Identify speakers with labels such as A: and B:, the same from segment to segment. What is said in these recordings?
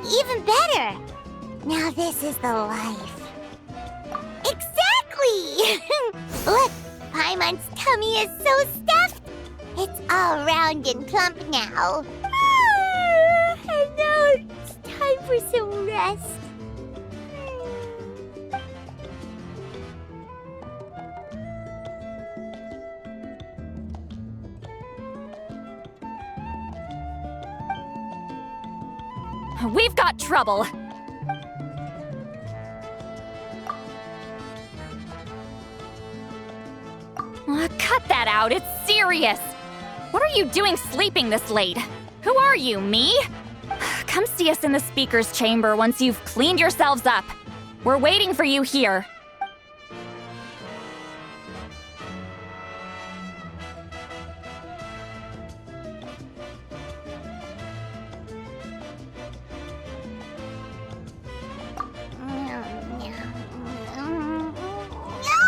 A: even better. Now this is the life. Exactly! Look, Paimon's tummy is so stuffed. It's all round and plump now. And now it's time for some rest.
B: We've got trouble. Cut that out, it's serious. What are you doing sleeping this late? Who are you, me? Come see us in the speaker's chamber once you've cleaned yourselves up. We're waiting for you here.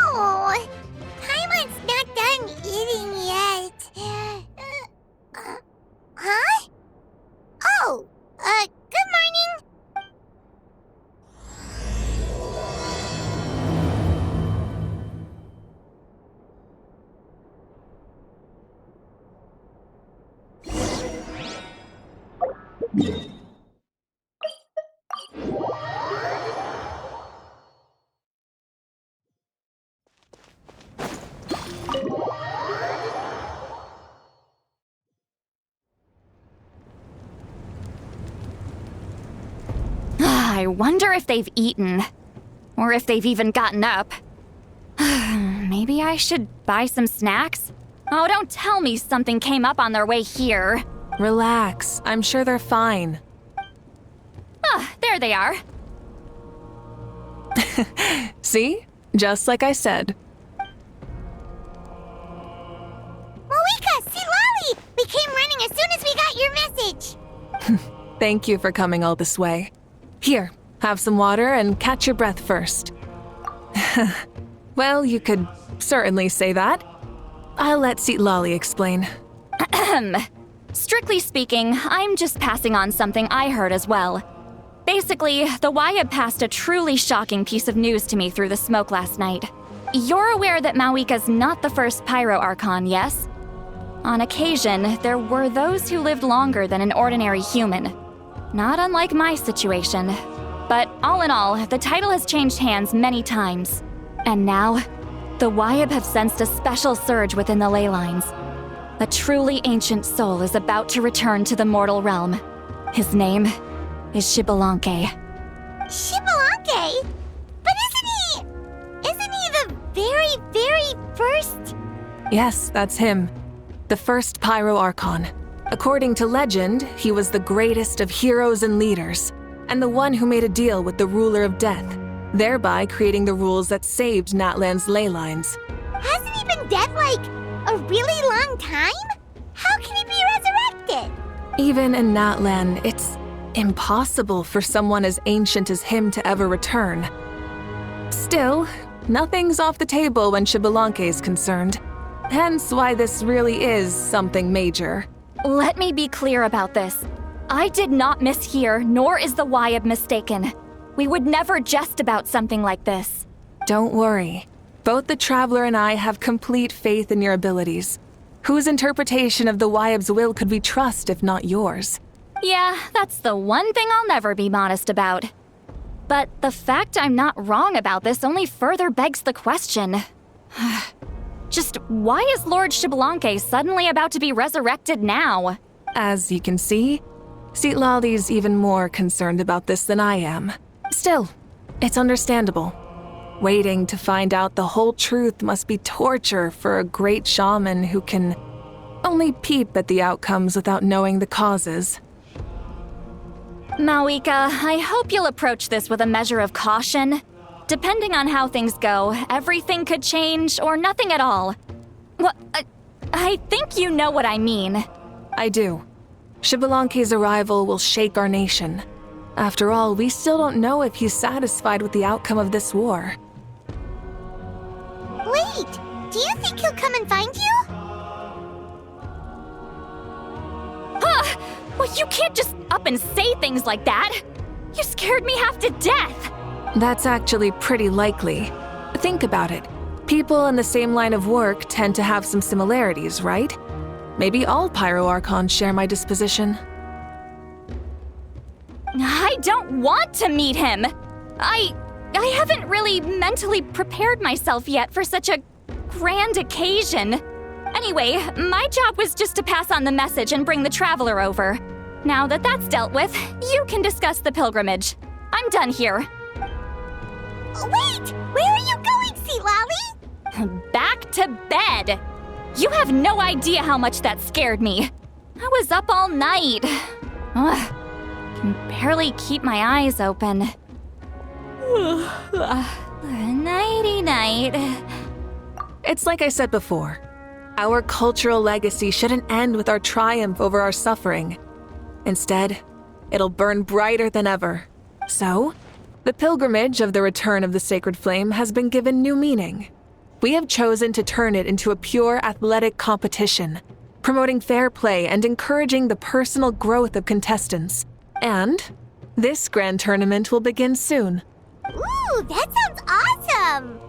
A: No! Paimon's not done eating yet. Huh? Oh, good morning.
B: I wonder if they've eaten. Or if they've even gotten up. Maybe I should buy some snacks? Oh, don't tell me something came up on their way here.
C: Relax. I'm sure they're fine.
B: Ah, there they are.
C: See? Just like I said.
A: Mavuika, see Lolly! We came running as soon as we got your message.
C: Thank you for coming all this way. Here, have some water and catch your breath first. Well, you could certainly say that. I'll let Lolly explain.
B: Strictly speaking, I'm just passing on something I heard as well. Basically, the Wyab passed a truly shocking piece of news to me through the smoke last night. You're aware that Mavuika's not the first Pyro Archon, yes? On occasion, there were those who lived longer than an ordinary human. Not unlike my situation. But all in all, the title has changed hands many times. And now, the Wyab have sensed a special surge within the ley lines. A truly ancient soul is about to return to the mortal realm. His name is Xbalanque.
A: Xbalanque? But isn't he the very, very first?
C: Yes, that's him. The first Pyro Archon. According to legend, he was the greatest of heroes and leaders, and the one who made a deal with the ruler of death, thereby creating the rules that saved Natlan's ley lines.
A: Hasn't he been dead like a really long time? How can he be resurrected?
C: Even in Natlan, it's impossible for someone as ancient as him to ever return. Still, nothing's off the table when Xbalanque is concerned. Hence why this really is something major.
B: Let me be clear about this. I did not mishear, nor is the Wyab mistaken. We would never jest about something like this.
C: Don't worry. Both the Traveler and I have complete faith in your abilities. Whose interpretation of the Wyab's will could we trust if not yours?
B: Yeah, that's the one thing I'll never be modest about. But the fact I'm not wrong about this only further begs the question. Just why is Lord Xbalanque suddenly about to be resurrected now?
C: As you can see, Lolly's even more concerned about this than I am. Still, it's understandable. Waiting to find out the whole truth must be torture for a great shaman who can only peep at the outcomes without knowing the causes.
B: Mavuika, I hope you'll approach this with a measure of caution. Depending on how things go, everything could change or nothing at all. Well, I think you know what I mean.
C: I do. Xbalanque's arrival will shake our nation. After all, we still don't know if he's satisfied with the outcome of this war.
A: Wait, do you think he'll come and find you?
B: Huh! Well, you can't just up and say things like that. You scared me half to death!
C: That's actually pretty likely. Think about it. People in the same line of work tend to have some similarities, right? Maybe all Pyroarchons share my disposition.
B: I don't want to meet him! I haven't really mentally prepared myself yet for such a grand occasion. Anyway, my job was just to pass on the message and bring the Traveler over. Now that that's dealt with, you can discuss the pilgrimage. I'm done here.
A: Wait! Where are you going, Sea Lolly?
B: Back to bed! You have no idea how much that scared me. I was up all night. Ugh, can barely keep my eyes open. Nighty-night.
C: It's like I said before. Our cultural legacy shouldn't end with our triumph over our suffering. Instead, it'll burn brighter than ever. So, the pilgrimage of the return of the sacred flame has been given new meaning. We have chosen to turn it into a pure athletic competition, promoting fair play and encouraging the personal growth of contestants. And this grand tournament will begin soon.
A: Ooh, that sounds awesome!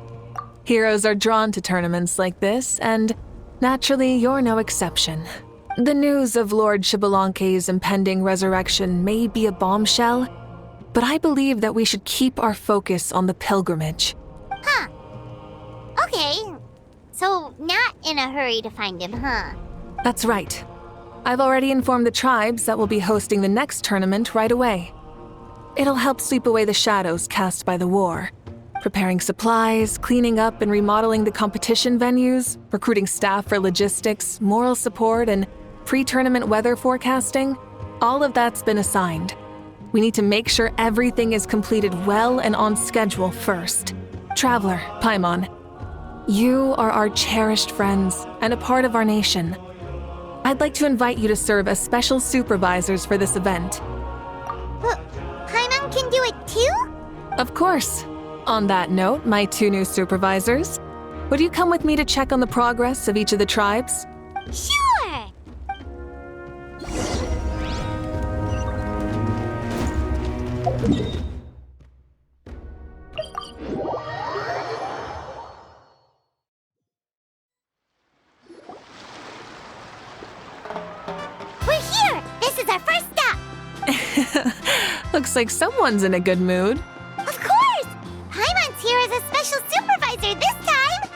C: Heroes are drawn to tournaments like this, and naturally, you're no exception. The news of Lord Xbalanque's impending resurrection may be a bombshell, but I believe that we should keep our focus on the pilgrimage.
A: Huh. Okay. So, not in a hurry to find him, huh?
C: That's right. I've already informed the tribes that we'll be hosting the next tournament right away. It'll help sweep away the shadows cast by the war. Preparing supplies, cleaning up and remodeling the competition venues, recruiting staff for logistics, moral support, and pre-tournament weather forecasting, all of that's been assigned. We need to make sure everything is completed well and on schedule first. Traveler, Paimon, you are our cherished friends and a part of our nation. I'd like to invite you to serve as special supervisors for this event.
A: Paimon can do it too?
C: Of course. On that note, my two new supervisors, would you come with me to check on the progress of each of the tribes?
A: Sure! We're here! This is our first stop!
C: Looks like someone's in a good mood.
A: Of course! Paimon's here as a special supervisor this time!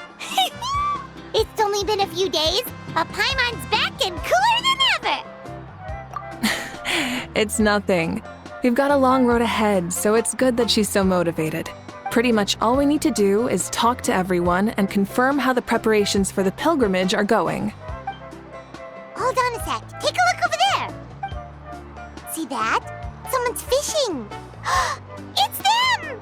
A: It's only been a few days, but Paimon's back and cooler than ever!
C: It's nothing. We've got a long road ahead, so it's good that she's so motivated. Pretty much all we need to do is talk to everyone and confirm how the preparations for the pilgrimage are going.
A: Hold on a sec. Take a look over there. See that? Someone's fishing. It's them!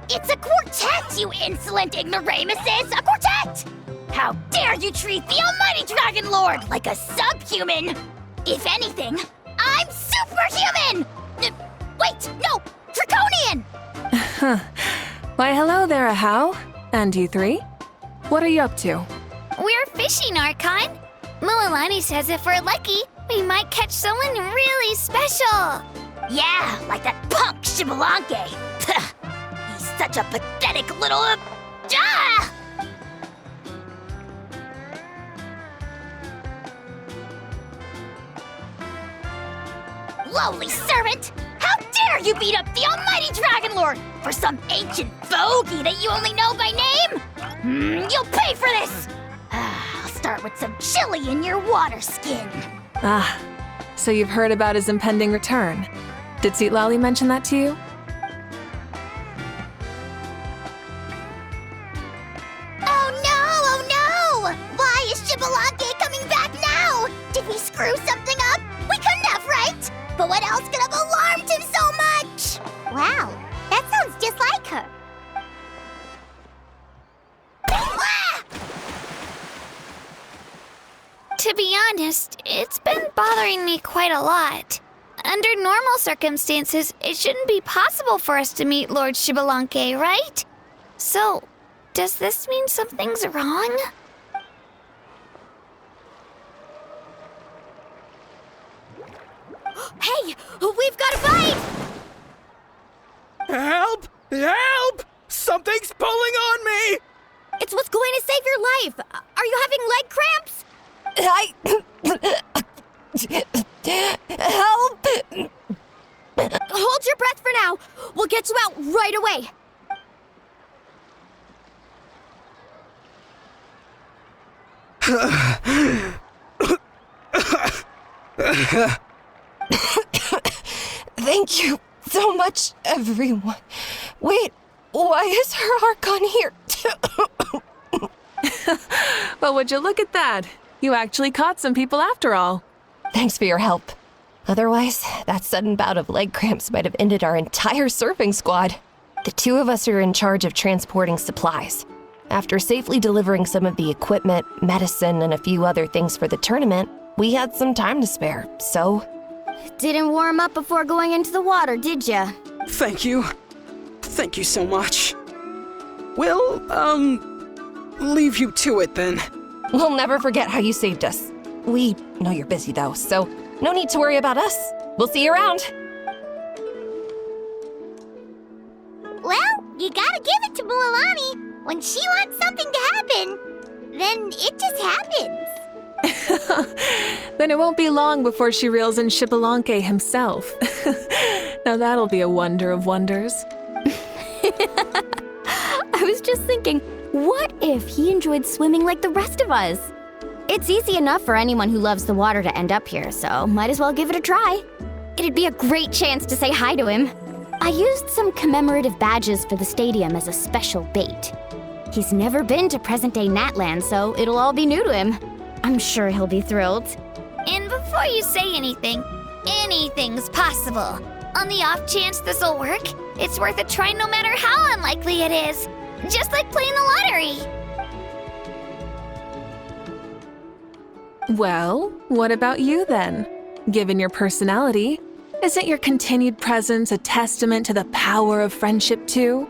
D: It's a quartet, you insolent ignoramuses! A quartet! How dare you treat the almighty Dragon Lord like a subhuman! If anything, I'm superhuman! Wait, no! Draconian!
C: Why, hello there, Ahau. And you three? What are you up to?
D: We're fishing, Archon. Mulalani says if we're lucky, we might catch someone really special. Yeah, like that punk Xbalanque. He's such a pathetic little... Ah! Lowly servant! How dare you beat up the almighty Dragon Lord for some ancient bogey that you only know by name? You'll pay for this! I'll start with some chili in your water skin.
C: Ah, so you've heard about his impending return. Did Seatlali mention that to you?
A: Oh no! Why is Xbalanque coming back now? Did we screw something up? We couldn't have, right? But what else could have alarmed him so much? Wow, that sounds just like her. Ah!
D: To be honest, it's been bothering me quite a lot. Under normal circumstances, it shouldn't be possible for us to meet Lord Xbalanque, right? So, does this mean something's wrong?
A: Hey, we've got a bite!
E: Help! Help! Something's pulling on me!
D: It's what's going to save your life. Are you having leg cramps? Help! Hold your breath for now. We'll get you out right away.
F: Thank you so much, everyone. Wait, why is her Archon here?
C: Well, would you look at that? You actually caught some people after all.
F: Thanks for your help. Otherwise, that sudden bout of leg cramps might have ended our entire surfing squad. The two of us are in charge of transporting supplies. After safely delivering some of the equipment, medicine, and a few other things for the tournament, we had some time to spare, so...
D: Didn't warm up before going into the water, did ya?
E: Thank you. Thank you so much. We'll, leave you to it then.
F: We'll never forget how you saved us. We know you're busy though, so no need to worry about us. We'll see you around.
A: Well, you gotta give it to Mualani. When she wants something to happen, then it just happens.
C: Then it won't be long before she reels in Xbalanque himself. Now that'll be a wonder of wonders.
D: I was just thinking, what if he enjoyed swimming like the rest of us? It's easy enough for anyone who loves the water to end up here, so might as well give it a try. It'd be a great chance to say hi to him. I used some commemorative badges for the stadium as a special bait. He's never been to present-day Natland, so it'll all be new to him. I'm sure he'll be thrilled.
G: And before you say anything, anything's possible. On the off chance this'll work, it's worth a try no matter how unlikely it is. Just like playing the lottery.
C: Well, what about you then? Given your personality, isn't your continued presence a testament to the power of friendship too?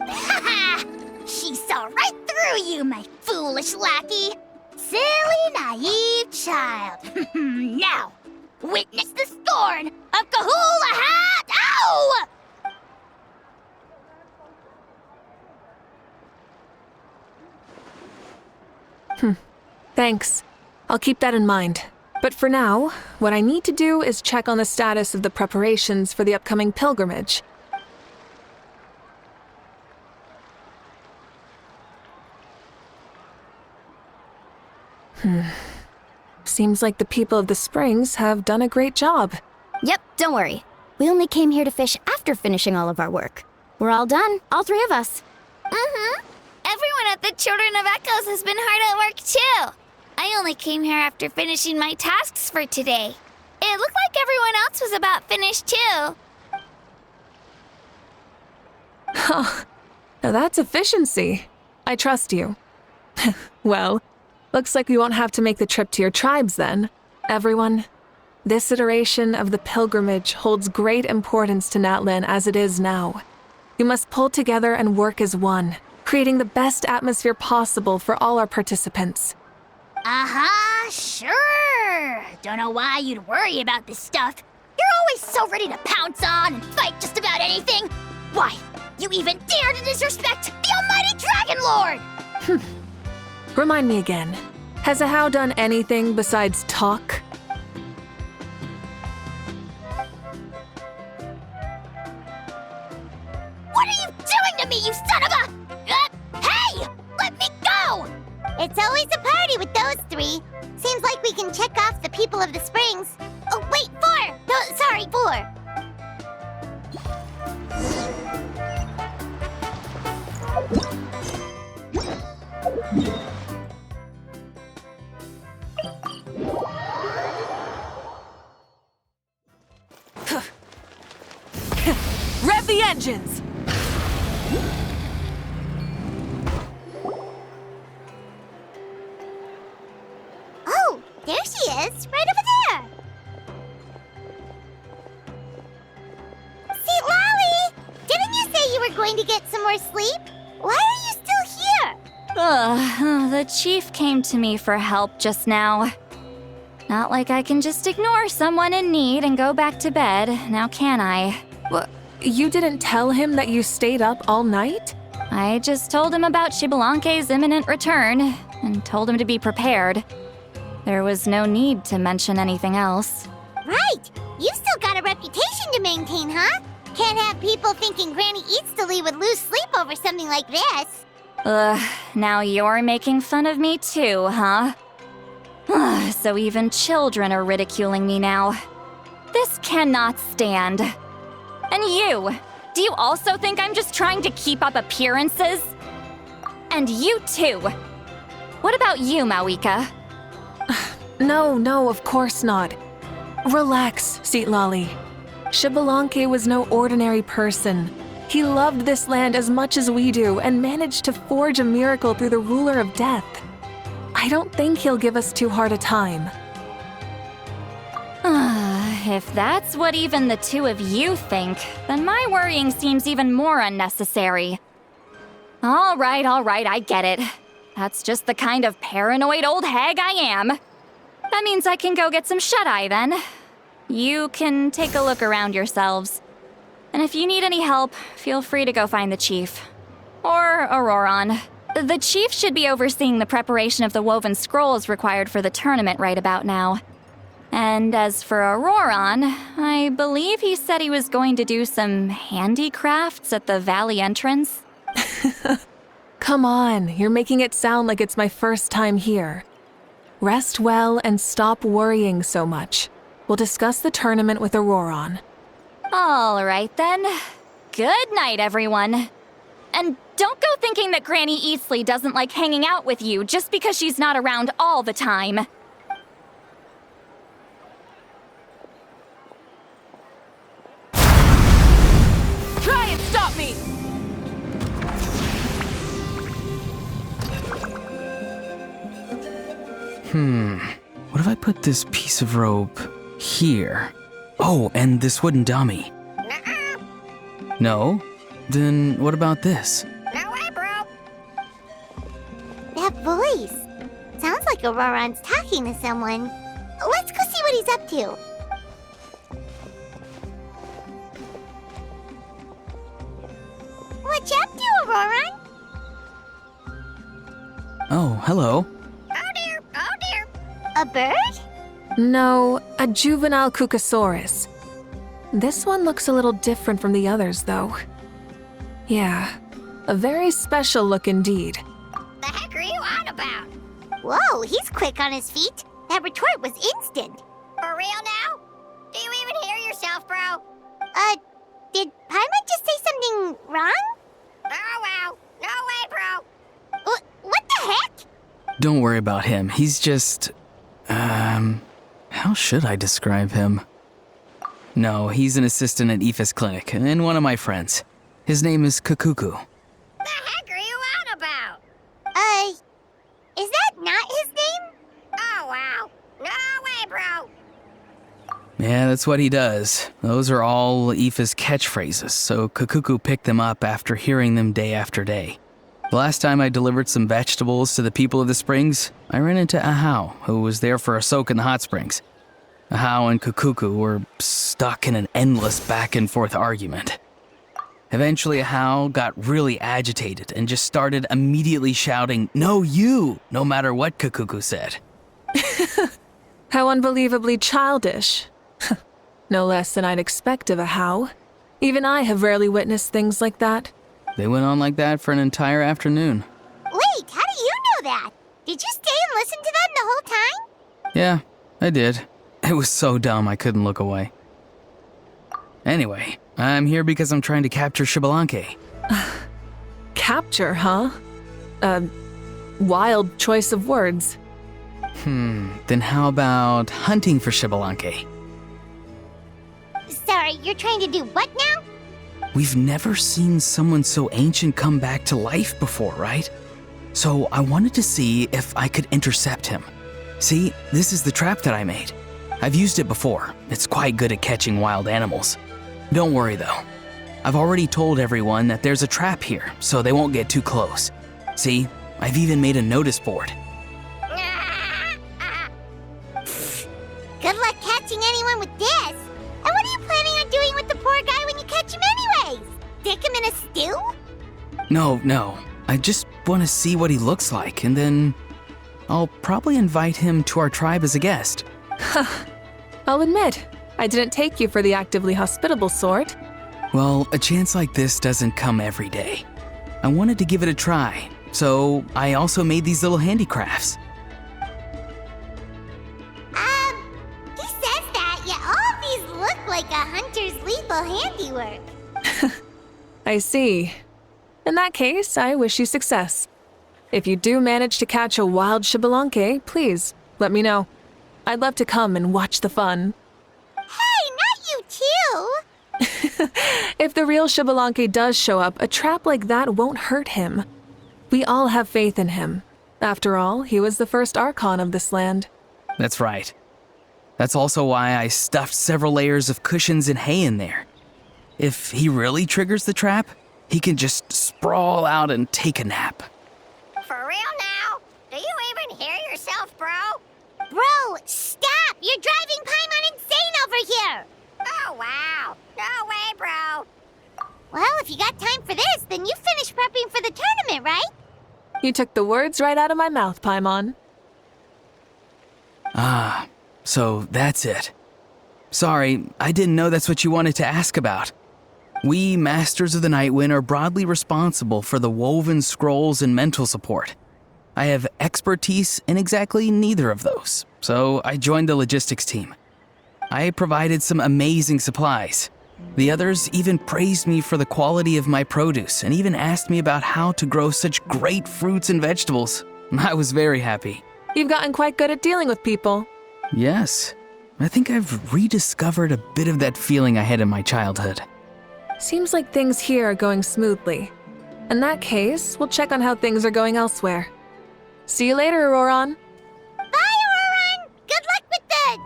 D: Ha! She saw right through you, my foolish lackey. Silly, naive child. Now, witness the scorn of Kahula Hat! Ow!
C: Thanks. I'll keep that in mind. But for now, what I need to do is check on the status of the preparations for the upcoming pilgrimage. Seems like the people of the Springs have done a great job.
D: Yep, don't worry. We only came here to fish after finishing all of our work. We're all done, all three of us.
G: Everyone at the Children of Echoes has been hard at work too. I only came here after finishing my tasks for today. It looked like everyone else was about finished too.
C: Now that's efficiency. I trust you. Well, looks like we won't have to make the trip to your tribes then. Everyone, this iteration of the pilgrimage holds great importance to Natlan as it is now. You must pull together and work as one, creating the best atmosphere possible for all our participants.
D: Sure. Don't know why you'd worry about this stuff. You're always so ready to pounce on and fight just about anything. Why, you even dare to disrespect the almighty Dragon Lord!
C: Remind me again, has Ahau done anything besides talk?
D: What are you doing to me, you son of a... hey! Let me go!
A: It's always a party with those three. Seems like we can check off the people of the Springs. Oh, wait, 4! No, sorry, 4.
C: Rev the engines!
A: Oh, there she is, right over there. See, Lolly, didn't you say you were going to get some more sleep? Why are you still here?
B: The chief came to me for help just now. Not like I can just ignore someone in need and go back to bed, now can I?
C: You didn't tell him that you stayed up all night?
B: I just told him about Shibalanke's imminent return and told him to be prepared. There was no need to mention anything else.
A: Right! You still got a reputation to maintain, huh? Can't have people thinking Granny Eatsilly would lose sleep over something like this.
B: Ugh, now you're making fun of me too, huh? Ugh, so even children are ridiculing me now. This cannot stand. And you! Do you also think I'm just trying to keep up appearances? And you too! What about you, Mavuika?
C: No, of course not. Relax, Seatlolly. Shibalanke was no ordinary person. He loved this land as much as we do and managed to forge a miracle through the ruler of death. I don't think he'll give us too hard a time.
B: If that's what even the two of you think, then my worrying seems even more unnecessary. All right, I get it. That's just the kind of paranoid old hag I am. That means I can go get some shut-eye then. You can take a look around yourselves. And if you need any help, feel free to go find the chief. Or Auroron. The chief should be overseeing the preparation of the woven scrolls required for the tournament right about now. And as for Auroron, I believe he said he was going to do some handicrafts at the valley entrance.
C: Come on, you're making it sound like it's my first time here. Rest well and stop worrying so much. We'll discuss the tournament with Auroron.
B: All right then. Good night, everyone. And don't go thinking that Granny Eatsilly doesn't like hanging out with you just because she's not around all the time.
C: Try and stop me!
E: What if I put this piece of rope here? Oh, and this wooden dummy. No? Then what about this?
G: No way, bro.
A: That voice. Sounds like Auroron's talking to someone. Let's go see what he's up to. What you up to, Auroron?
E: Oh, hello.
G: Oh dear, oh dear.
A: A bird?
C: No, a juvenile Cucosaurus. This one looks a little different from the others, though. Yeah, a very special look indeed.
G: The heck are you on about?
A: Whoa, he's quick on his feet. That retort was instant.
G: For real now? Do you even hear yourself, bro?
A: Did Paimon just say something wrong?
G: Oh wow. No way, bro.
A: What the heck?
E: Don't worry about him. He's just... how should I describe him? No, he's an assistant at Aoife's clinic, and one of my friends. His name is Kukuku.
G: The heck are you on about?
A: Is that not his name?
G: Oh wow. No way, bro.
E: Yeah, that's what he does. Those are all Aoife's catchphrases, so Kukuku picked them up after hearing them day after day. The last time I delivered some vegetables to the people of the springs, I ran into Ahau, who was there for a soak in the hot springs. Ahau and Kukuku were stuck in an endless back-and-forth argument. Eventually, Ahau got really agitated and just started immediately shouting, "No, you!" no matter what Kukuku said.
C: How unbelievably childish. No less than I'd expect of a how. Even I have rarely witnessed things like that.
E: They went on like that for an entire afternoon.
A: Wait, how do you know that? Did you stay and listen to them the whole time?
E: Yeah, I did. It was so dumb I couldn't look away. Anyway, I'm here because I'm trying to capture Shibalanke.
C: Capture, huh? Wild choice of words.
E: Then how about hunting for Shibalanke?
A: Sorry, you're trying to do what now?
E: We've never seen someone so ancient come back to life before, right? So I wanted to see if I could intercept him. See, this is the trap that I made. I've used it before. It's quite good at catching wild animals. Don't worry though. I've already told everyone that there's a trap here, so they won't get too close. See, I've even made a notice board.
A: Good luck catching anyone with this. And what are you planning on doing with the poor guy when you catch him anyway? stick him in a stew?
E: No. I just want to see what he looks like, and then I'll probably invite him to our tribe as a guest.
C: I'll admit, I didn't take you for the actively hospitable sort.
E: Well, a chance like this doesn't come every day. I wanted to give it a try, so I also made these little handicrafts.
A: He says that, yet all of these look like a hunter's lethal handiwork.
C: I see. In that case, I wish you success. If you do manage to catch a wild Xbalanque, please let me know. I'd love to come and watch the fun.
A: Hey, not you too!
C: If the real Xbalanque does show up, a trap like that won't hurt him. We all have faith in him. After all, he was the first Archon of this land.
E: That's right. That's also why I stuffed several layers of cushions and hay in there. If he really triggers the trap, he can just sprawl out and take a nap.
A: For real now? Do you even hear yourself, bro? Bro, stop! You're driving Paimon insane over here! Oh, wow. No way, bro. Well, if you got time for this, then you finished prepping for the tournament, right?
C: You took the words right out of my mouth, Paimon.
E: Ah, so that's it. Sorry, I didn't know that's what you wanted to ask about. We, Masters of the Nightwind, are broadly responsible for the woven scrolls and mental support. I have expertise in exactly neither of those, so I joined the logistics team. I provided some amazing supplies. The others even praised me for the quality of my produce and even asked me about how to grow such great fruits and vegetables. I was very happy.
C: You've gotten quite good at dealing with people.
E: Yes, I think I've rediscovered a bit of that feeling I had in my childhood.
C: Seems like things here are going smoothly. In that case, we'll check on how things are going elsewhere. See you later, Auroron.
A: Bye, Auroron! Good luck with the...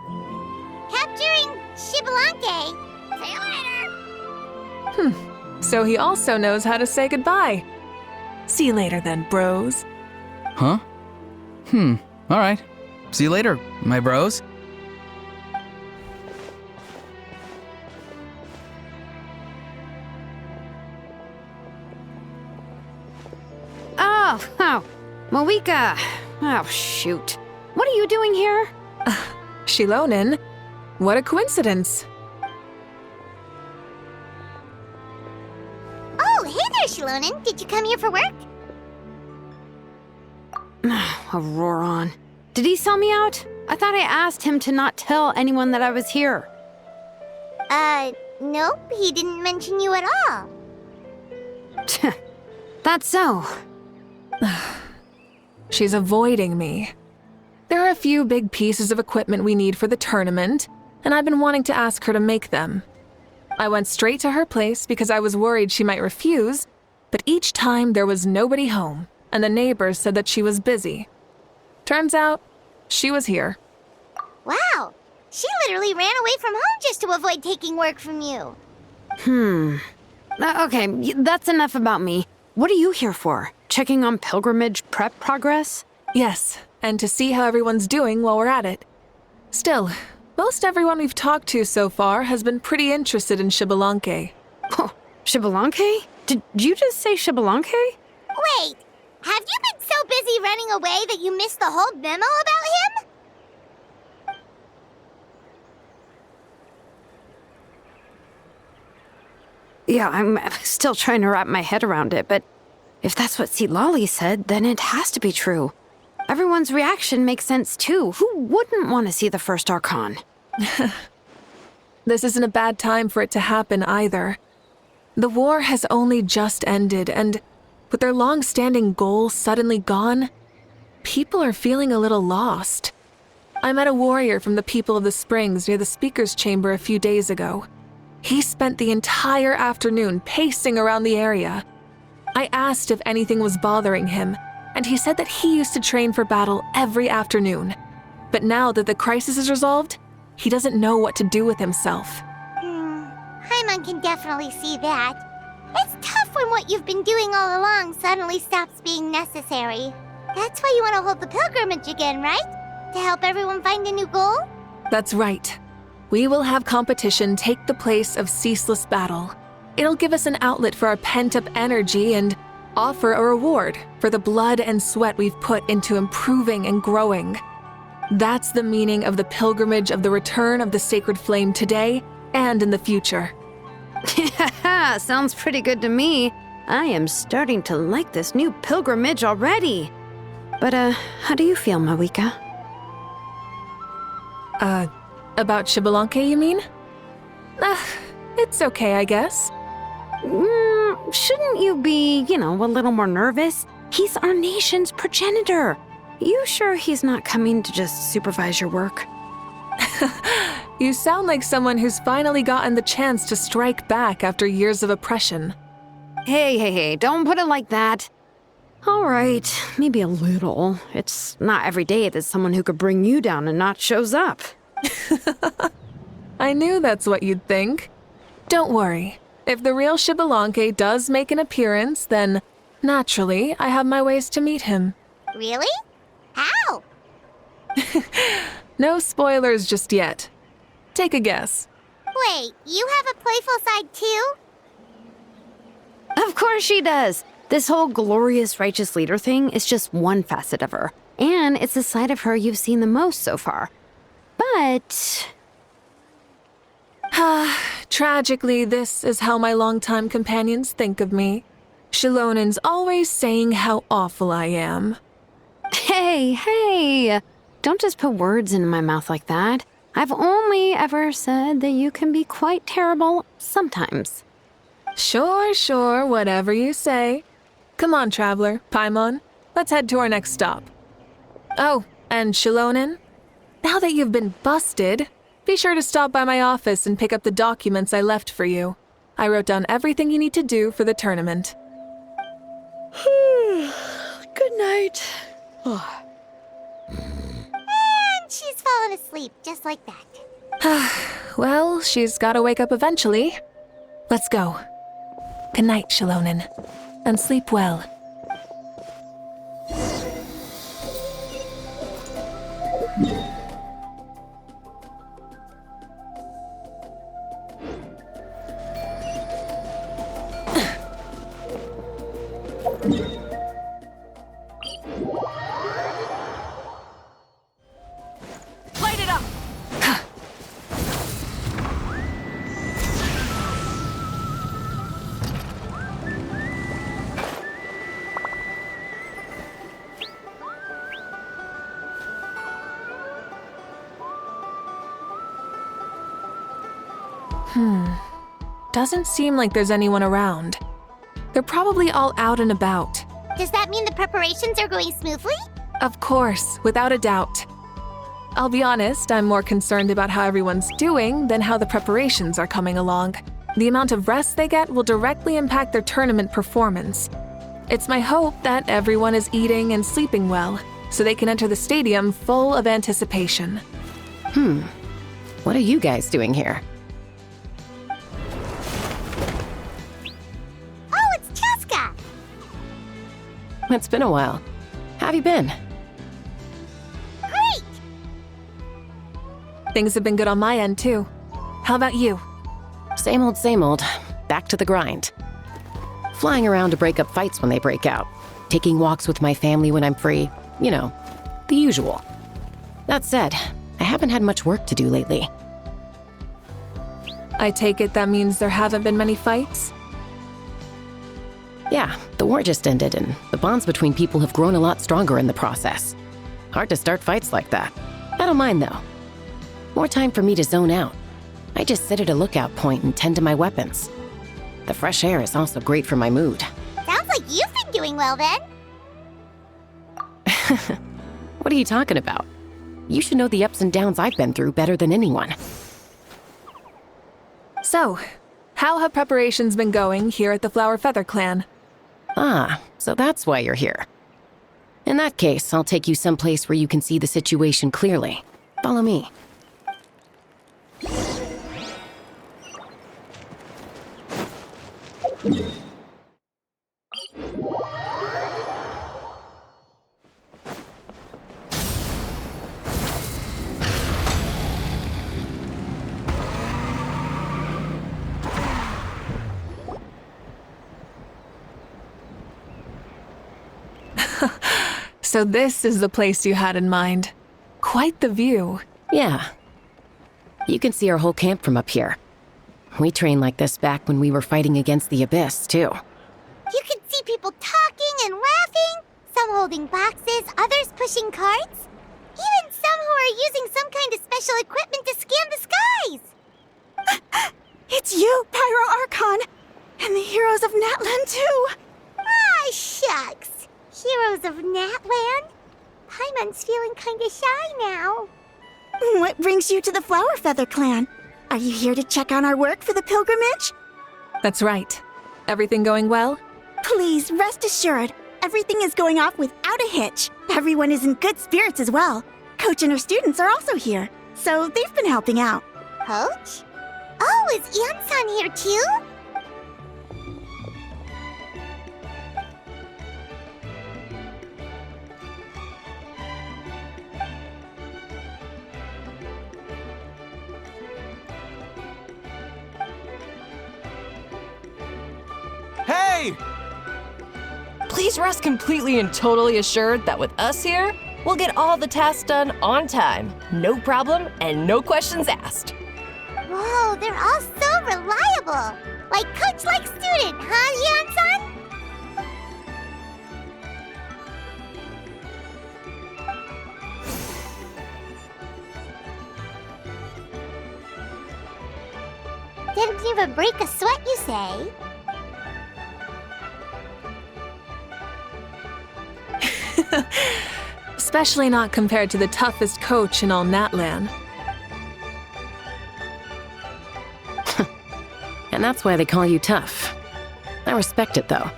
A: capturing Xbalanque. See you later!
C: So he also knows how to say goodbye. See you later then, bros.
E: Huh? Alright. See you later, my bros.
H: Oh, Mavuika. Oh, shoot. What are you doing here?
C: Shilonin? What a coincidence.
A: Oh, hey there, Shilonin. Did you come here for work?
H: Auroron. Did he sell me out? I thought I asked him to not tell anyone that I was here.
A: Nope. He didn't mention you at all.
H: That's so.
C: She's avoiding me. There are a few big pieces of equipment we need for the tournament, and I've been wanting to ask her to make them. I went straight to her place because I was worried she might refuse, but each time there was nobody home, and the neighbors said that she was busy. Turns out, she was here.
A: Wow. She literally ran away from home just to avoid taking work from you.
H: Okay, that's enough about me. What are you here for? Checking on pilgrimage prep progress?
C: Yes, and to see how everyone's doing while we're at it. Still, most everyone we've talked to so far has been pretty interested in Xbalanque.
H: Oh, Xbalanque? Did you just say Xbalanque?
A: Wait, have you been so busy running away that you missed the whole memo about him?
H: Yeah, I'm still trying to wrap my head around it, but if that's what Lolly said, then it has to be true. Everyone's reaction makes sense too. Who wouldn't want to see the first Archon?
C: This isn't a bad time for it to happen either. The war has only just ended, and with their long-standing goals suddenly gone, people are feeling a little lost. I met a warrior from the People of the Springs near the Speaker's Chamber a few days ago. He spent the entire afternoon pacing around the area. I asked if anything was bothering him, and he said that he used to train for battle every afternoon. But now that the crisis is resolved, he doesn't know what to do with himself.
A: Paimon can definitely see that. It's tough when what you've been doing all along suddenly stops being necessary. That's why you want to hold the pilgrimage again, right? To help everyone find a new goal?
C: That's right. We will have competition take the place of ceaseless battle. It'll give us an outlet for our pent-up energy and offer a reward for the blood and sweat we've put into improving and growing. That's the meaning of the pilgrimage of the return of the sacred flame today and in the future.
H: Yeah, sounds pretty good to me. I am starting to like this new pilgrimage already. But, how do you feel, Mavuika?
C: About Xbalanque, you mean? It's okay, I guess.
H: Shouldn't you be, a little more nervous? He's our nation's progenitor. You sure he's not coming to just supervise your work?
C: You sound like someone who's finally gotten the chance to strike back after years of oppression.
H: Hey, don't put it like that. All right, maybe a little. It's not every day that someone who could bring you down a notch shows up.
C: I knew that's what you'd think. Don't worry. If the real Xbalanque does make an appearance, then naturally I have my ways to meet him.
A: Really? How?
C: No spoilers just yet. Take a guess.
A: Wait, you have a playful side too?
H: Of course she does. This whole glorious righteous leader thing is just one facet of her. And it's the side of her you've seen the most so far. But...
C: Tragically, this is how my longtime companions think of me. Shilonin's always saying how awful I am.
H: Hey, don't just put words into my mouth like that. I've only ever said that you can be quite terrible sometimes.
C: Sure, whatever you say. Come on, traveler, Paimon. Let's head to our next stop. Oh, and Shilonin, now that you've been busted, be sure to stop by my office and pick up the documents I left for you. I wrote down everything you need to do for the tournament.
H: Good night.
A: And she's fallen asleep just like that.
C: Well, she's gotta wake up eventually. Let's go. Good night, Shilonin, and sleep well.
F: Light it up!
C: Doesn't seem like there's anyone around. They're probably all out and about.
A: Does that mean the preparations are going smoothly?
C: Of course, without a doubt. I'll be honest, I'm more concerned about how everyone's doing than how the preparations are coming along. The amount of rest they get will directly impact their tournament performance. It's my hope that everyone is eating and sleeping well, so they can enter the stadium full of anticipation.
F: What are you guys doing here?
A: Oh, it's Cheska!
F: It's been a while. How have you been?
A: Great!
C: Things have been good on my end, too. How about you?
F: Same old. Back to the grind. Flying around to break up fights when they break out. Taking walks with my family when I'm free. You know, the usual. That said, I haven't had much work to do lately.
C: I take it that means there haven't been many fights?
F: Yeah, the war just ended and the bonds between people have grown a lot stronger in the process. Hard to start fights like that. I don't mind though. More time for me to zone out. I just sit at a lookout point and tend to my weapons. The fresh air is also great for my mood.
A: Sounds like you've been doing well then.
F: What are you talking about? You should know the ups and downs I've been through better than anyone.
C: So, how have preparations been going here at the Flower Feather Clan?
F: Ah, so that's why you're here. In that case, I'll take you someplace where you can see the situation clearly. Follow me.
C: So this is the place you had in mind. Quite the view.
F: Yeah. You can see our whole camp from up here. We trained like this back when we were fighting against the Abyss, too.
A: You can see people talking and laughing, some holding boxes, others pushing carts. Even some who are using some kind of special equipment to scan the skies.
I: It's you, Pyro Archon! And the heroes of Natlan, too!
A: Ah, shucks. Heroes of Natlan? Paimon's feeling kinda shy now.
I: What brings you to the Flower Feather Clan? Are you here to check on our work for the pilgrimage?
C: That's right. Everything going well?
I: Please, rest assured, everything is going off without a hitch. Everyone is in good spirits as well. Coach and her students are also here, so they've been helping out.
A: Coach? Oh, is Ian-san here too?
J: Hey!
F: Please rest completely and totally assured that with us here, we'll get all the tasks done on time. No problem and no questions asked.
A: Whoa, they're all so reliable. Like coach, like student, huh, Ian-san? Didn't even break a sweat, you say?
C: Especially not compared to the toughest coach in all Natlan.
F: And that's why they call you tough. I respect it, though.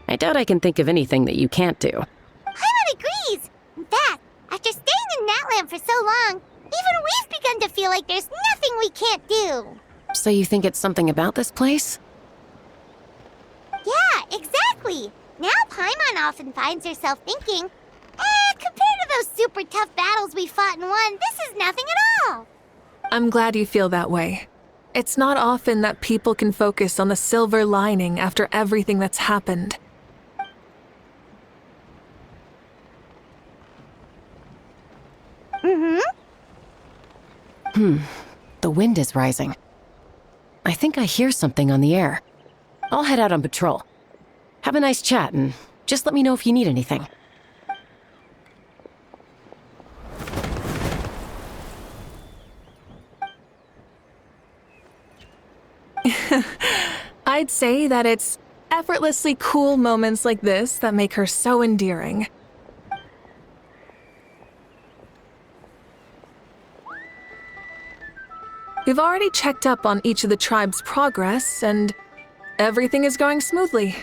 F: I doubt I can think of anything that you can't do.
A: Paimon agrees! In fact, after staying in Natlan for so long, even we've begun to feel like there's nothing we can't do.
F: So you think it's something about this place?
A: Yeah, exactly! Now Paimon often finds herself thinking, compared to those super tough battles we fought and won, this is nothing at all!
C: I'm glad you feel that way. It's not often that people can focus on the silver lining after everything that's happened.
F: The wind is rising. I think I hear something on the air. I'll head out on patrol. Have a nice chat and just let me know if you need anything.
C: I'd say that it's effortlessly cool moments like this that make her so endearing. We've already checked up on each of the tribe's progress, and everything is going smoothly.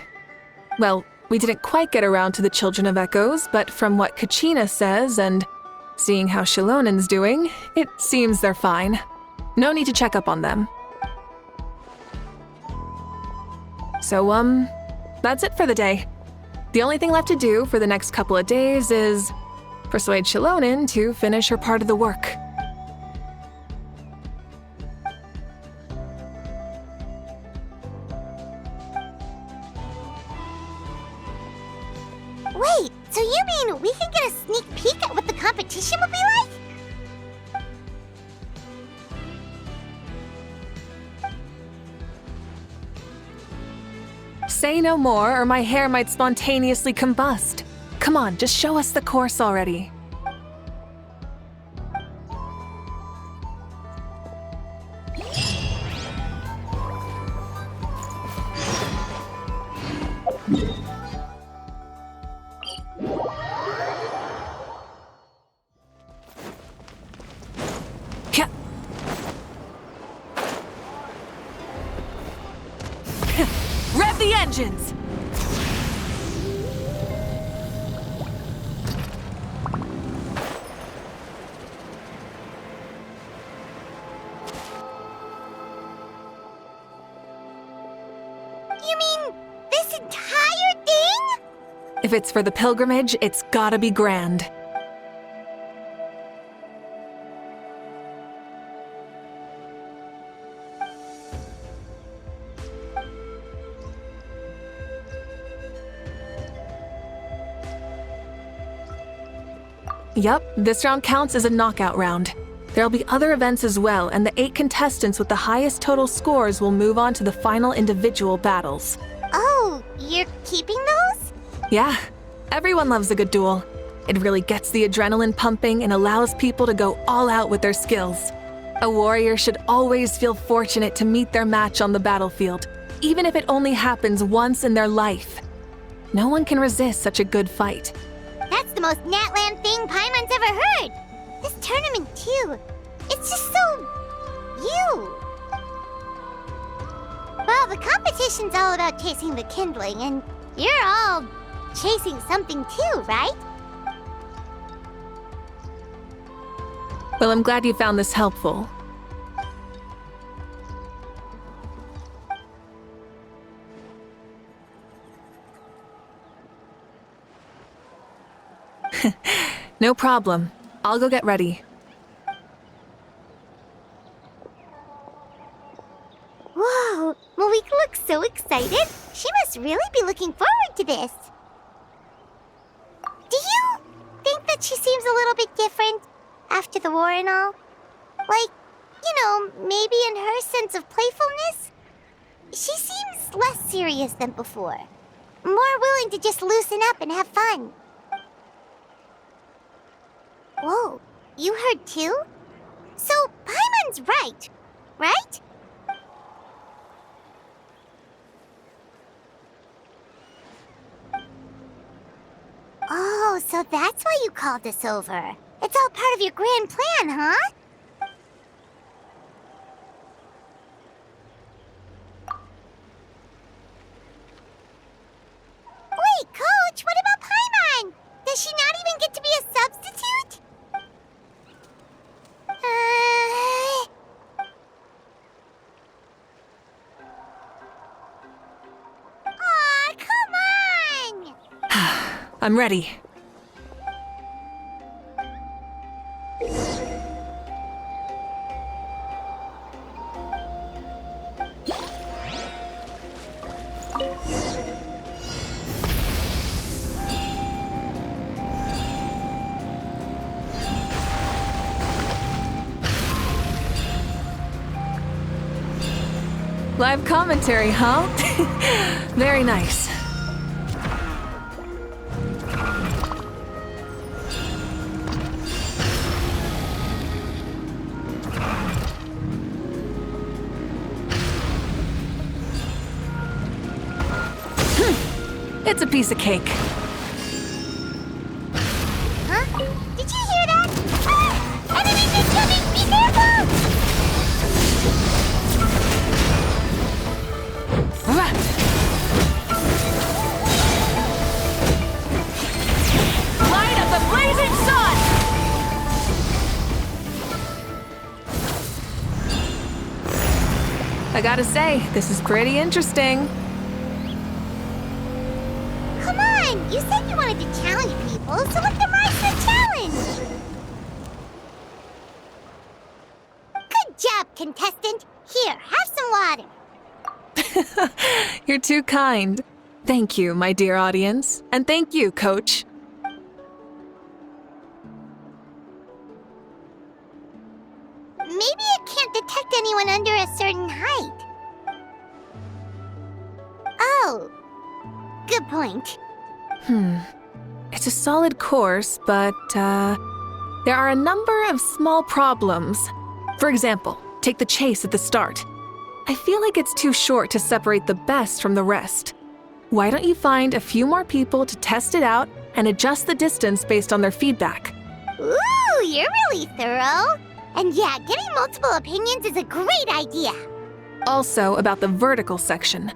C: Well, we didn't quite get around to the Children of Echoes, but from what Kachina says and seeing how Shilonen's doing, it seems they're fine. No need to check up on them. So, that's it for the day. The only thing left to do for the next couple of days is persuade Shilonen to finish her part of the work.
A: Wait, so you mean we can get a sneak peek at what the competition will be like?
C: Say no more, or my hair might spontaneously combust. Come on, just show us the course already. Ka- Rev the engines!
A: You mean this entire thing?
C: If it's for the pilgrimage, it's gotta be grand. Yup, this round counts as a knockout round. There'll be other events as well, and the 8 contestants with the highest total scores will move on to the final individual battles.
A: Oh, you're keeping those?
C: Yeah, everyone loves a good duel. It really gets the adrenaline pumping and allows people to go all out with their skills. A warrior should always feel fortunate to meet their match on the battlefield, even if it only happens once in their life. No one can resist such a good fight.
A: That's the most Natland thing Paimon's ever heard. This tournament, too. It's just so... you. Well, the competition's all about chasing the kindling, and you're all chasing something too, right?
C: Well, I'm glad you found this helpful. No problem. I'll go get ready.
A: Whoa, Mavuika looks so excited. She must really be looking forward to this. Do you think that she seems a little bit different after the war and all? Like, maybe in her sense of playfulness? She seems less serious than before. More willing to just loosen up and have fun. Whoa, you heard too? So, Paimon's right? Oh, so that's why you called us over. It's all part of your grand plan, huh? Wait, Coach, what about Paimon? Does she not even get to be a substitute? Aw, come on!
C: I'm ready. Live commentary, huh? Very nice. It's a piece of cake.
A: Huh? Did you hear that? Ah! Enemies incoming! Be careful!
C: Light of the blazing sun! I gotta say, this is pretty interesting.
A: Come on! You said you wanted to challenge people, so let them rise to the challenge! Good job, contestant! Here, have some water!
C: You're too kind. Thank you, my dear audience. And thank you, Coach.
A: Maybe it can't detect anyone under a certain height. Oh, good point.
C: It's a solid course, but, there are a number of small problems. For example, take the chase at the start. I feel like it's too short to separate the best from the rest. Why don't you find a few more people to test it out and adjust the distance based on their feedback?
A: Ooh, you're really thorough. And yeah, getting multiple opinions is a great idea.
C: Also, about the vertical section.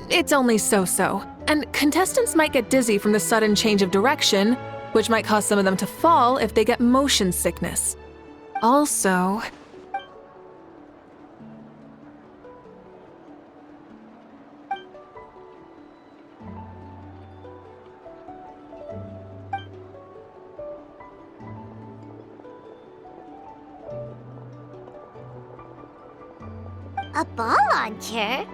C: It's only so-so, and contestants might get dizzy from the sudden change of direction, which might cause some of them to fall if they get motion sickness. Also...
A: A ball launcher?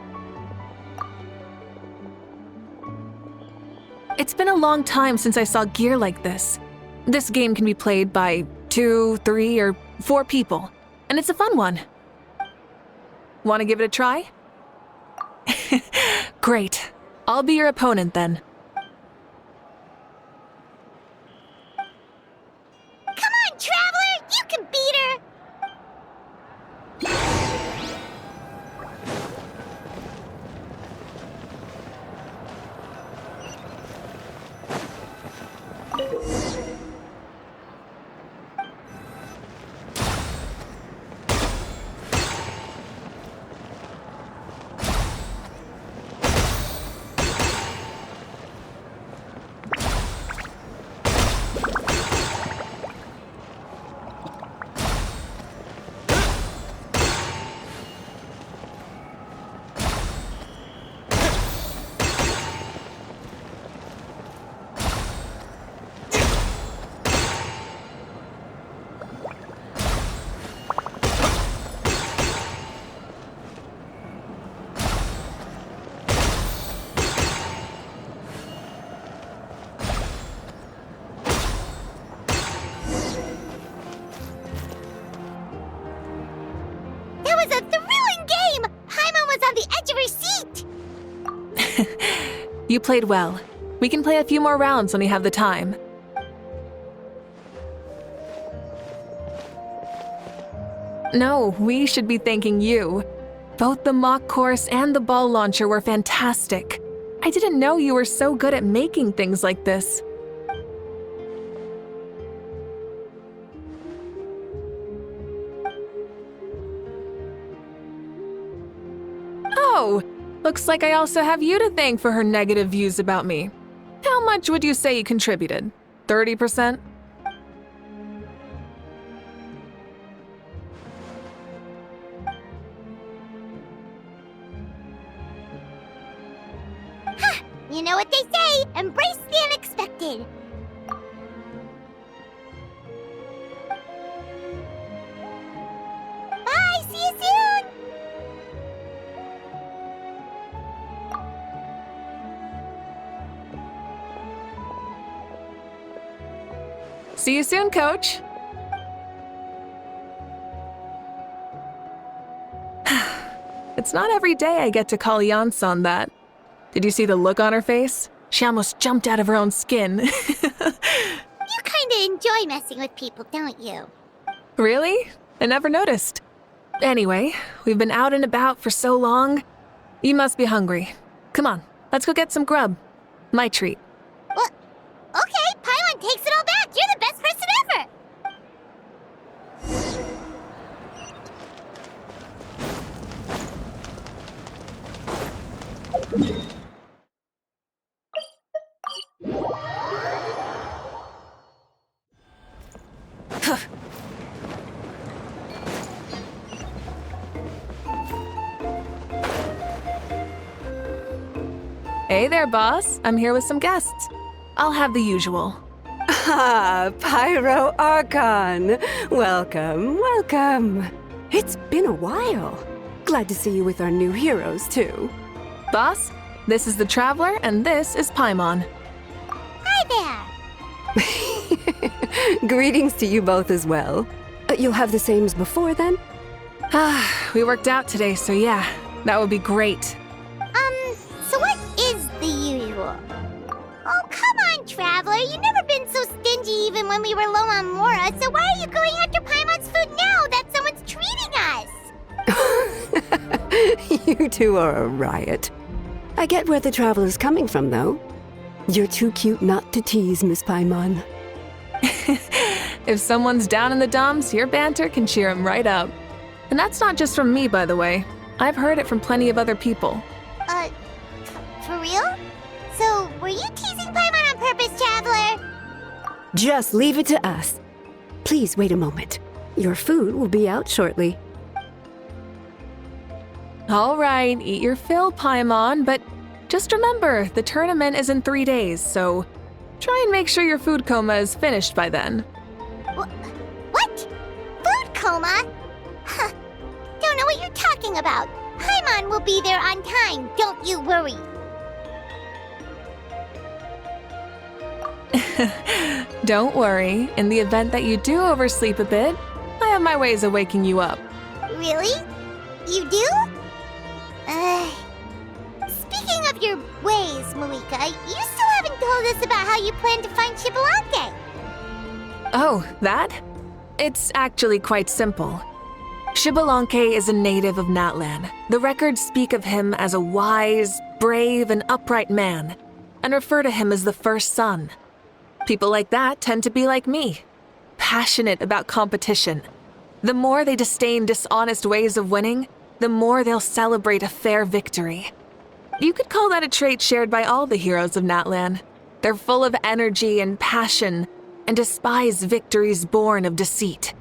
C: It's been a long time since I saw gear like this. This game can be played by 2, 3, or 4 people, and it's a fun one. Want to give it a try? Great. I'll be your opponent then.
A: Come on, Traveler! You can beat her! That was a thrilling game! Paimon was on the edge of her seat!
C: You played well. We can play a few more rounds when you have the time. No, we should be thanking you. Both the mock course and the ball launcher were fantastic. I didn't know you were so good at making things like this. Oh, looks like I also have you to thank for her negative views about me. How much would you say you contributed? 30%?
A: You know what they say, embrace the unexpected. Bye, see you soon!
C: See you soon, Coach. It's not every day I get to call Yansan that. Did you see the look on her face? She almost jumped out of her own skin.
A: You kinda enjoy messing with people, don't you?
C: Really? I never noticed. Anyway, we've been out and about for so long. You must be hungry. Come on, let's go get some grub. My treat.
A: What? Okay, Paimon takes it all back. You're the best person ever.
C: Hey there, boss. I'm here with some guests. I'll have the usual.
K: Ah, Pyro Archon! Welcome, welcome! It's been a while. Glad to see you with our new heroes, too.
C: Boss, this is the Traveler, and this is Paimon.
A: Hi there.
K: Greetings to you both as well. You'll have the same as before, then?
C: We worked out today, so yeah, that would be great.
A: So what is the usual? Oh, come on, Traveler. You've never been so stingy even when we were low on Mora, so why are you going after Paimon's food now that someone's treating us?
K: You two are a riot. I get where the Traveler's coming from, though. You're too cute not to tease, Miss Paimon.
C: If someone's down in the dumps, your banter can cheer him right up. And that's not just from me, by the way. I've heard it from plenty of other people.
A: For real? So, were you teasing Paimon on purpose, Traveler?
K: Just leave it to us. Please wait a moment. Your food will be out shortly.
C: All right, eat your fill, Paimon, but just remember, the tournament is in 3 days, so try and make sure your food coma is finished by then.
A: What? Food coma? Huh. Don't know what you're talking about. Paimon will be there on time, don't you worry.
C: Don't worry, in the event that you do oversleep a bit, I have my ways of waking you up.
A: Really? You do? Speaking of your ways, Mavuika, you still haven't told us about how you plan to find Xbalanque.
C: Oh, that? It's actually quite simple. Xbalanque is a native of Natlan. The records speak of him as a wise, brave, and upright man, and refer to him as the first son. People like that tend to be like me, passionate about competition. The more they disdain dishonest ways of winning, the more they'll celebrate a fair victory. You could call that a trait shared by all the heroes of Natlan. They're full of energy and passion, and despise victories born of deceit.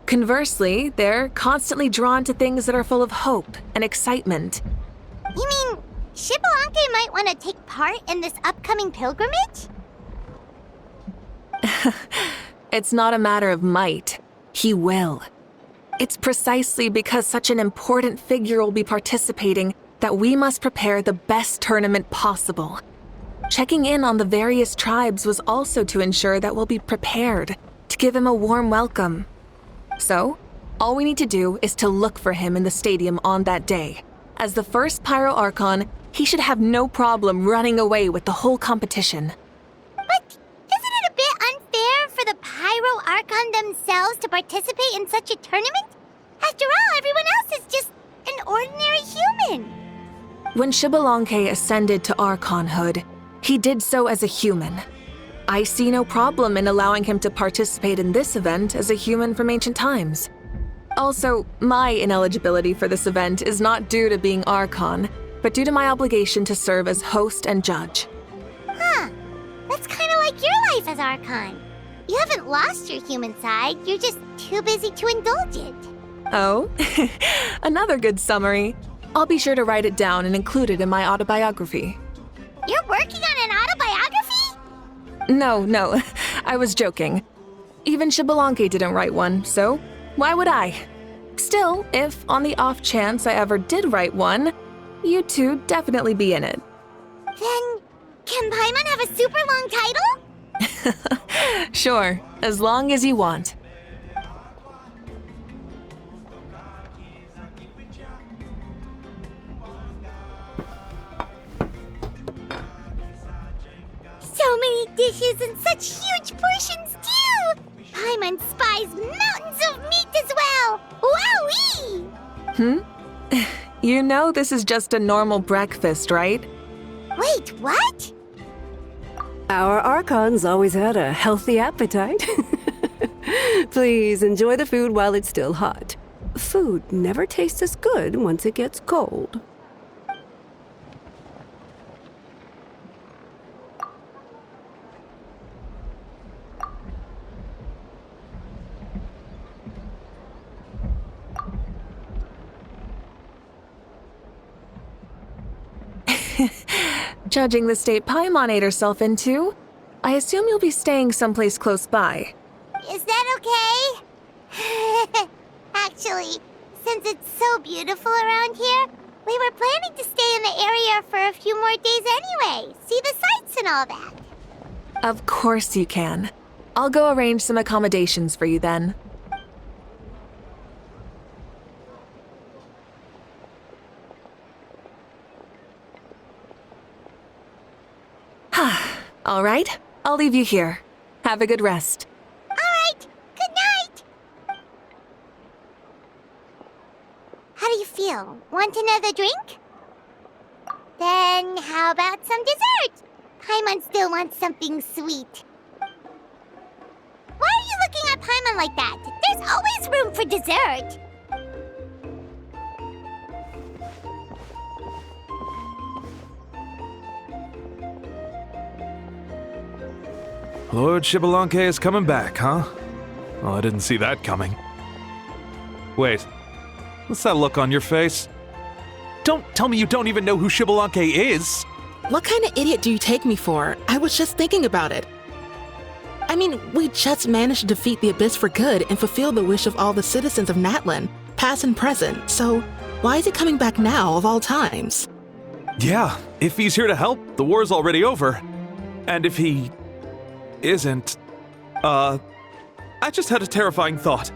C: Conversely, they're constantly drawn to things that are full of hope and excitement.
A: You mean Xbalanque might want to take part in this upcoming pilgrimage?
C: It's not a matter of might. He will. It's precisely because such an important figure will be participating that we must prepare the best tournament possible. Checking in on the various tribes was also to ensure that we'll be prepared to give him a warm welcome. So, all we need to do is to look for him in the stadium on that day. As the first Pyro Archon, he should have no problem running away with the whole competition.
A: But isn't it a bit unfair for the Pyro Archon themselves to participate in such a tournament? After all, everyone else is just an ordinary human.
C: When Xbalanque ascended to Archonhood, he did so as a human. I see no problem in allowing him to participate in this event as a human from ancient times. Also, my ineligibility for this event is not due to being Archon, but due to my obligation to serve as host and judge.
A: Huh. That's kind of like your life as Archon. You haven't lost your human side, you're just too busy to indulge it.
C: Oh, another good summary. I'll be sure to write it down and include it in my autobiography.
A: You're working on an autobiography?
C: No, I was joking. Even Xbalanque didn't write one, so why would I? Still, if on the off chance I ever did write one, you two definitely be in it.
A: Then, can Paimon have a super long title?
C: Sure, as long as you want.
A: So many dishes and such huge portions, too! Paimon spies mountains of meat as well! Wowee!
C: You know this is just a normal breakfast, right?
A: Wait, what?
K: Our Archons always had a healthy appetite. Please enjoy the food while it's still hot. Food never tastes as good once it gets cold.
C: Judging the state Paimon ate herself into, I assume you'll be staying someplace close by.
A: Is that okay? Actually, since it's so beautiful around here, we were planning to stay in the area for a few more days anyway. See the sights and all that.
C: Of course you can. I'll go arrange some accommodations for you then. All right, I'll leave you here. Have a good rest.
A: All right, good night. How do you feel? Want another drink? Then how about some dessert? Paimon still wants something sweet. Why are you looking at Paimon like that? There's always room for dessert.
J: Lord Xbalanque is coming back, huh? Oh, I didn't see that coming. Wait, what's that look on your face? Don't tell me you don't even know who Xbalanque is!
L: What kind of idiot do you take me for? I was just thinking about it. I mean, we just managed to defeat the Abyss for good and fulfill the wish of all the citizens of Natlan, past and present, so why is he coming back now of all times?
J: Yeah, if he's here to help, the war's already over. And if he isn't... I just had a terrifying thought.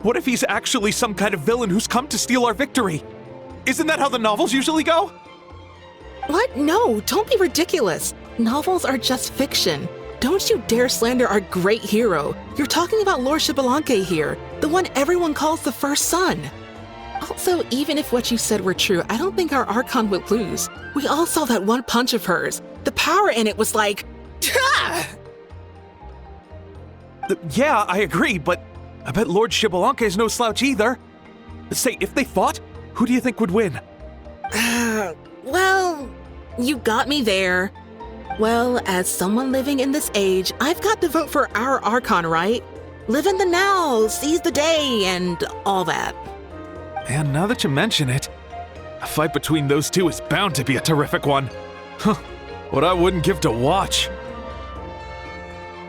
J: What if he's actually some kind of villain who's come to steal our victory? Isn't that how the novels usually go?
L: What? No, don't be ridiculous. Novels are just fiction. Don't you dare slander our great hero. You're talking about Lord Xbalanque here, the one everyone calls the first son. Also, even if what you said were true, I don't think our Archon would lose. We all saw that one punch of hers. The power in it was like...
J: Yeah, I agree, but I bet Lord Xbalanque is no slouch either. Say, if they fought, who do you think would win?
L: Well, you got me there. Well, as someone living in this age, I've got to vote for our Archon, right? Live in the now, seize the day, and all that.
J: Man, now that you mention it, a fight between those two is bound to be a terrific one. Huh, what I wouldn't give to watch.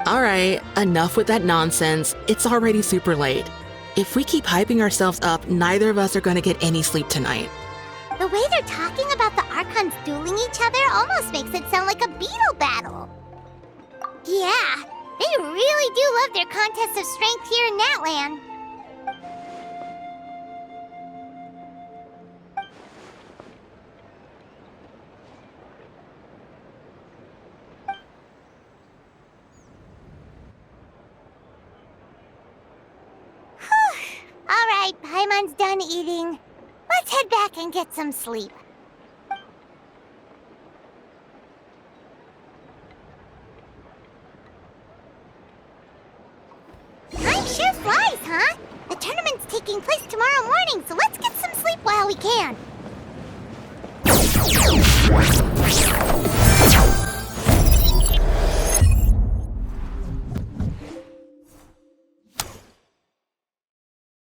L: All right, enough with that nonsense. It's already super late. If we keep hyping ourselves up, neither of us are going to get any sleep tonight.
A: The way they're talking about the Archons dueling each other almost makes it sound like a beetle battle. Yeah, they really do love their contests of strength here in Natlan. All right, Paimon's done eating. Let's head back and get some sleep. Time sure flies, huh? The tournament's taking place tomorrow morning, so let's get some sleep while we can.